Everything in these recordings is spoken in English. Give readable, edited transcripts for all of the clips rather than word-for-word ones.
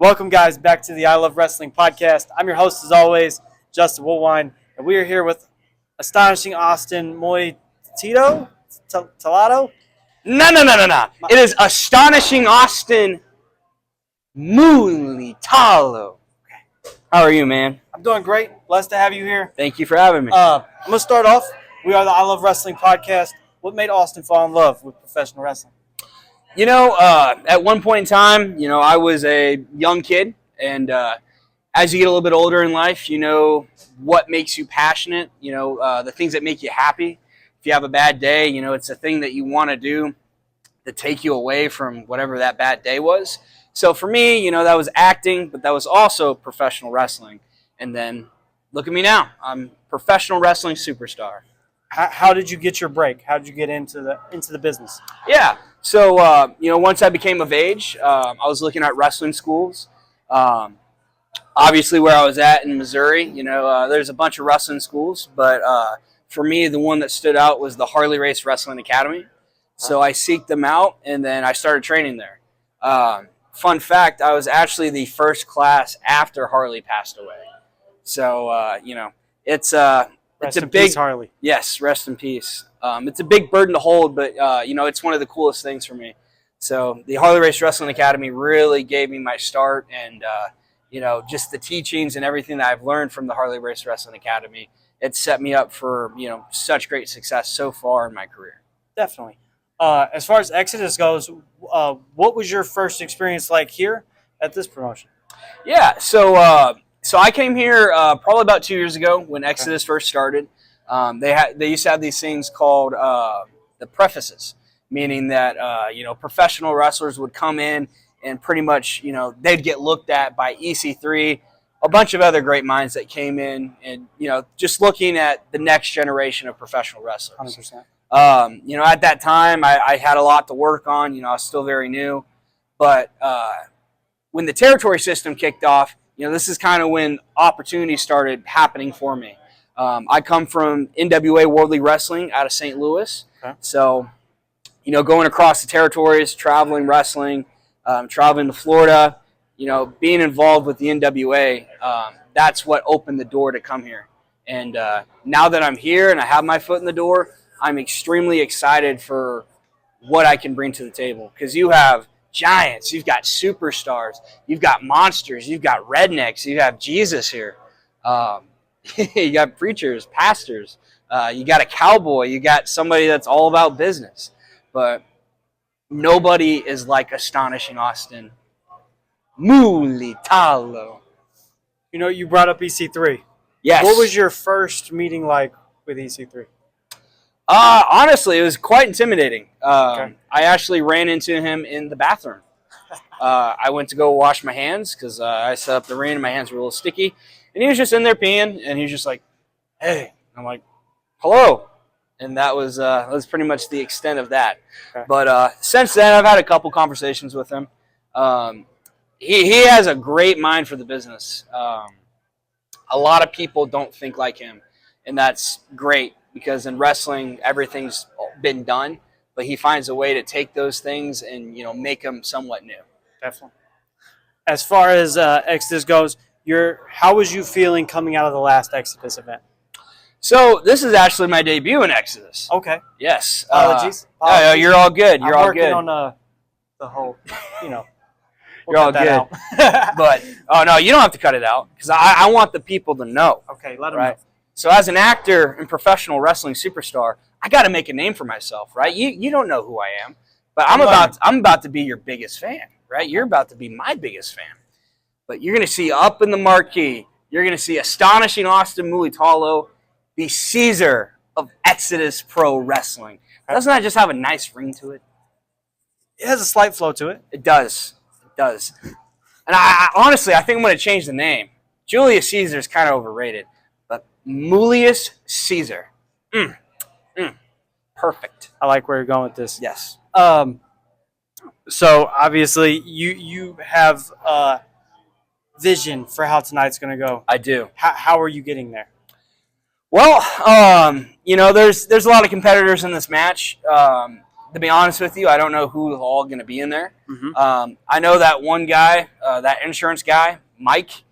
Welcome, guys, back to the I Love Wrestling podcast. I'm your host, as always, Justin Woolwine, and we are here with astonishing Austin Mulitalo. No. It is astonishing Austin Mulitalo. How are you, man? I'm doing great. Blessed to have you here. Thank you for having me. I'm going to start off. We are the I Love Wrestling podcast. What made Austin fall in love with professional wrestling? You know, at one point in time, I was a young kid, and as you get a little bit older in life, you know what makes you passionate, the things that make you happy. If you have a bad day, it's a thing that you want to do to take you away from whatever that bad day was. So for me, that was acting, but that was also professional wrestling. And then look at me now. I'm a professional wrestling superstar. How did you get your break? How did you get into the business? Yeah. So, once I became of age, I was looking at wrestling schools. Obviously, where I was at in Missouri, there's a bunch of wrestling schools. But for me, the one that stood out was the Harley Race Wrestling Academy. So I seeked them out, and then I started training there. Fun fact, I was actually the first class after Harley passed away. So, it's Rest a in big peace, Harley. Yes, rest in peace. It's a big burden to hold, but it's one of the coolest things for me. So the Harley Race Wrestling Academy really gave me my start, and just the teachings and everything that I've learned from the Harley Race Wrestling Academy. It set me up for such great success so far in my career. Definitely. As far as Exodus goes, what was your first experience like here at this promotion? Yeah, so I came here probably about 2 years ago when Exodus first started. They used to have these things called the prefaces, meaning that professional wrestlers would come in and pretty much they'd get looked at by EC3, a bunch of other great minds that came in, and just looking at the next generation of professional wrestlers. 100%. At that time I had a lot to work on. I was still very new, but when the territory system kicked off, this is kind of when opportunities started happening for me. I come from NWA World League Wrestling out of St. Louis. Okay. So, going across the territories, traveling wrestling, traveling to Florida, being involved with the NWA, that's what opened the door to come here. And now that I'm here and I have my foot in the door, I'm extremely excited for what I can bring to the table. Because you have giants, you've got superstars, you've got monsters, you've got rednecks, you have Jesus here. You got preachers, pastors, you got a cowboy, you got somebody that's all about business. But nobody is like astonishing Austin Mulitalo. You brought up EC3. Yes. What was your first meeting like with EC3? Honestly, it was quite intimidating. Okay. I actually ran into him in the bathroom. I went to go wash my hands because I set up the ring and my hands were a little sticky. And he was just in there peeing, and he was just like, "Hey." I'm like, "Hello." And that was pretty much the extent of that. Okay. But since then, I've had a couple conversations with him. He has a great mind for the business. A lot of people don't think like him, and that's great because in wrestling, everything's been done. But he finds a way to take those things and make them somewhat new. Definitely. As far as Exodus goes, how was you feeling coming out of the last Exodus event? So this is actually my debut in Exodus. Okay. Yes. Apologies. No, you're all good. You're all good. I'm working on the whole, we'll you're all good. But no, you don't have to cut it out because I want the people to know. Okay, let them know. So as an actor and professional wrestling superstar, I got to make a name for myself, right? You don't know who I am, but I'm about to be your biggest fan, right? You're about to be my biggest fan. But you're going to see up in the marquee, you're going to see astonishing Austin Mulitalo, the Caesar of Exodus Pro Wrestling. Doesn't that just have a nice ring to it? It has a slight flow to it. It does. It does. And I honestly, I think I'm going to change the name. Julius Caesar is kind of overrated, but Mulius Caesar. Perfect. I like where you're going with this. Yes. So obviously you have vision for how tonight's going to go. I do. How are you getting there? Well, there's a lot of competitors in this match. to be honest with you, I don't know who's all going to be in there. Mm-hmm. I know that one guy, that insurance guy, Mike.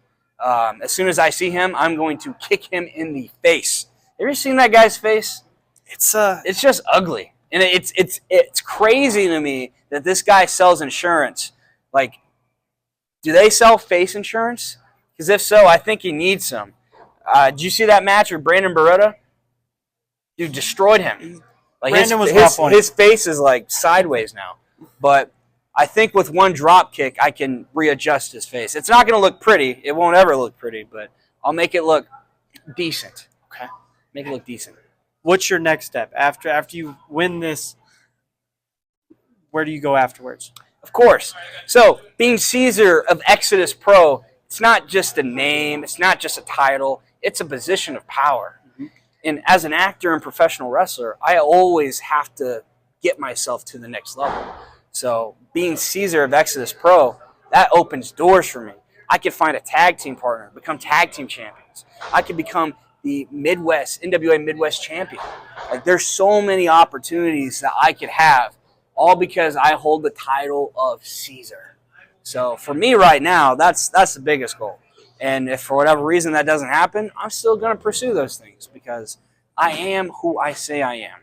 As soon as I see him, I'm going to kick him in the face. Have you seen that guy's face? It's just ugly, and it's crazy to me that this guy sells insurance. Like, do they sell face insurance? Because if so, I think he needs some. Did you see that match with Brandon Beretta? Dude, destroyed him. Like Brandon was rough on his face is like sideways now. But I think with one drop kick, I can readjust his face. It's not going to look pretty. It won't ever look pretty, but I'll make it look decent. Okay. Make it look decent. What's your next step after you win this? Where do you go afterwards? Of course. So, being Caesar of Exodus Pro, it's not just a name. It's not just a title. It's a position of power. Mm-hmm. And as an actor and professional wrestler, I always have to get myself to the next level. So being Caesar of Exodus Pro, that opens doors for me. I could find a tag team partner, become tag team champions. I could become the NWA Midwest champion. Like, there's so many opportunities that I could have, all because I hold the title of Caesar. So for me right now, that's the biggest goal. And if for whatever reason that doesn't happen, I'm still going to pursue those things because I am who I say I am.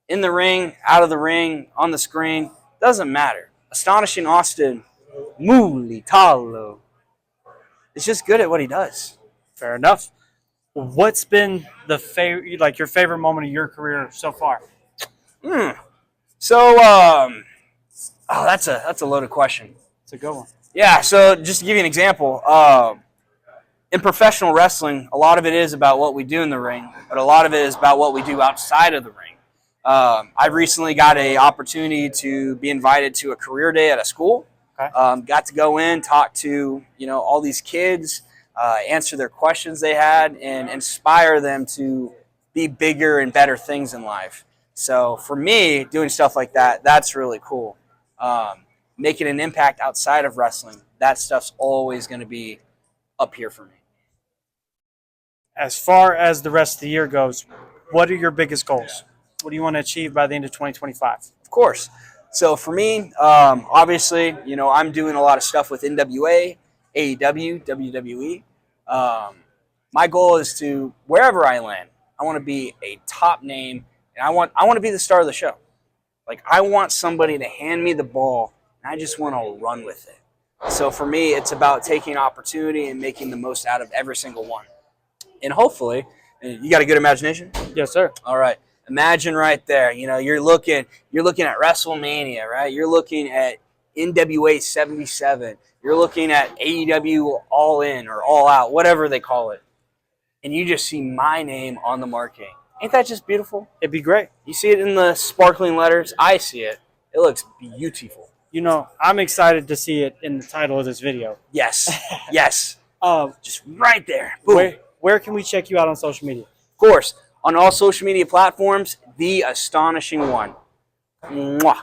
In the ring, out of the ring, on the screen, doesn't matter. Astonishing Austin Mulitalo is just good at what he does. Fair enough. What's been your favorite moment of your career so far? So, that's a loaded question. It's a good one. Yeah, so just to give you an example, in professional wrestling, a lot of it is about what we do in the ring, but a lot of it is about what we do outside of the ring. I recently got an opportunity to be invited to a career day at a school. Okay. Got to go in, talk to all these kids, answer their questions they had, and inspire them to be bigger and better things in life. So for me, doing stuff like that, that's really cool. Making an impact outside of wrestling, that stuff's always going to be up here for me. As far as the rest of the year goes, what are your biggest goals? What do you want to achieve by the end of 2025? Of course. So for me, obviously, I'm doing a lot of stuff with NWA, AEW, WWE. My goal is to, wherever I land, I want to be a top name, and I want to be the star of the show. Like, I want somebody to hand me the ball, and I just want to run with it. So for me, it's about taking opportunity and making the most out of every single one. And hopefully, you got a good imagination? Yes, sir. All right. Imagine right there, you're looking at WrestleMania, right? You're looking at NWA 77. You're looking at AEW All In or All Out, whatever they call it. And you just see my name on the marquee. Ain't that just beautiful? It'd be great. You see it in the sparkling letters. I see it. It looks beautiful. I'm excited to see it in the title of this video. Yes. Yes. Just right there. Boom. Where can we check you out on social media? Of course. On all social media platforms, The Astonishing One. Mwah.